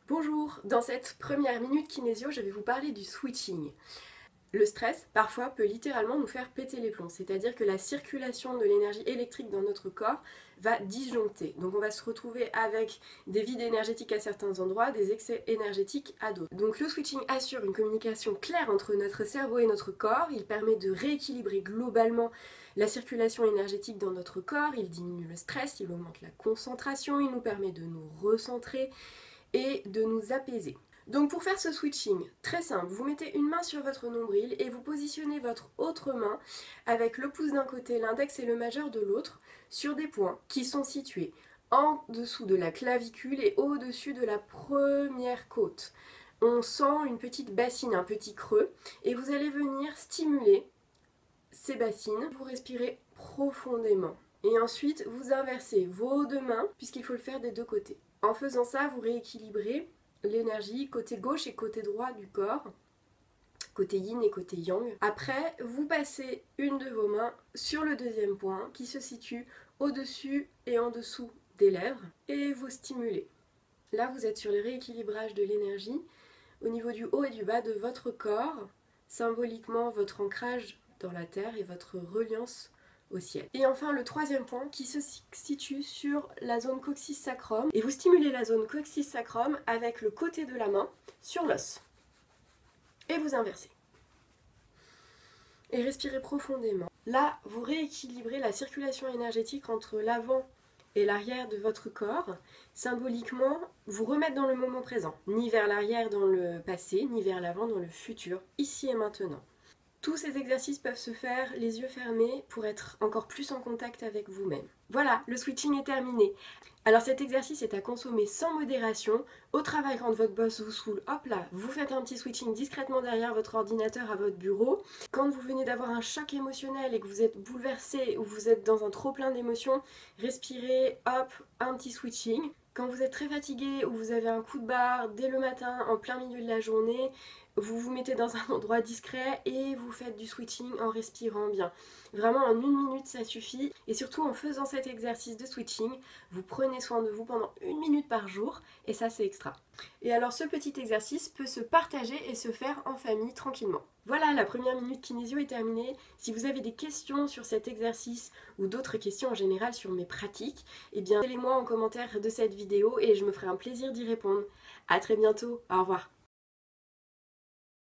Bonjour, dans cette première minute kinésio, je vais vous parler du switching. Le stress, parfois, peut littéralement nous faire péter les plombs, c'est-à-dire que la circulation de l'énergie électrique dans notre corps va disjoncter. Donc on va se retrouver avec des vides énergétiques à certains endroits, des excès énergétiques à d'autres. Donc le switching assure une communication claire entre notre cerveau et notre corps, il permet de rééquilibrer globalement la circulation énergétique dans notre corps, il diminue le stress, il augmente la concentration, il nous permet de nous recentrer et de nous apaiser. Donc pour faire ce switching, très simple, vous mettez une main sur votre nombril et vous positionnez votre autre main avec le pouce d'un côté, l'index et le majeur de l'autre sur des points qui sont situés en dessous de la clavicule et au-dessus de la première côte. On sent une petite bassine, un petit creux et vous allez venir stimuler ces bassines. Vous respirez profondément et ensuite vous inversez vos deux mains puisqu'il faut le faire des deux côtés. En faisant ça, vous rééquilibrez l'énergie côté gauche et côté droit du corps, côté yin et côté yang. Après, vous passez une de vos mains sur le deuxième point qui se situe au-dessus et en dessous des lèvres et vous stimulez. Là, vous êtes sur le rééquilibrage de l'énergie au niveau du haut et du bas de votre corps, symboliquement votre ancrage dans la terre et votre reliance au ciel. Et enfin le troisième point qui se situe sur la zone coccyx sacrum et vous stimulez la zone coccyx sacrum avec le côté de la main sur l'os et vous inversez et respirez profondément. Là vous rééquilibrez la circulation énergétique entre l'avant et l'arrière de votre corps, symboliquement vous remettre dans le moment présent, ni vers l'arrière dans le passé, ni vers l'avant dans le futur, ici et maintenant. Tous ces exercices peuvent se faire les yeux fermés pour être encore plus en contact avec vous-même. Voilà, le switching est terminé. Alors cet exercice est à consommer sans modération. Au travail, quand votre boss vous saoule, hop là, vous faites un petit switching discrètement derrière votre ordinateur à votre bureau. Quand vous venez d'avoir un choc émotionnel et que vous êtes bouleversé ou vous êtes dans un trop plein d'émotions, respirez, hop, un petit switching. Quand vous êtes très fatigué ou vous avez un coup de barre dès le matin, en plein milieu de la journée, vous vous mettez dans un endroit discret et vous faites du switching en respirant bien. Vraiment en 1 minute ça suffit et surtout en faisant cet exercice de switching, vous prenez soin de vous pendant 1 minute par jour et ça c'est extra. Et alors ce petit exercice peut se partager et se faire en famille tranquillement. Voilà, la première minute kinésio est terminée. Si vous avez des questions sur cet exercice ou d'autres questions en général sur mes pratiques, eh bien mettez-les moi en commentaire de cette vidéo et je me ferai un plaisir d'y répondre. A très bientôt, au revoir.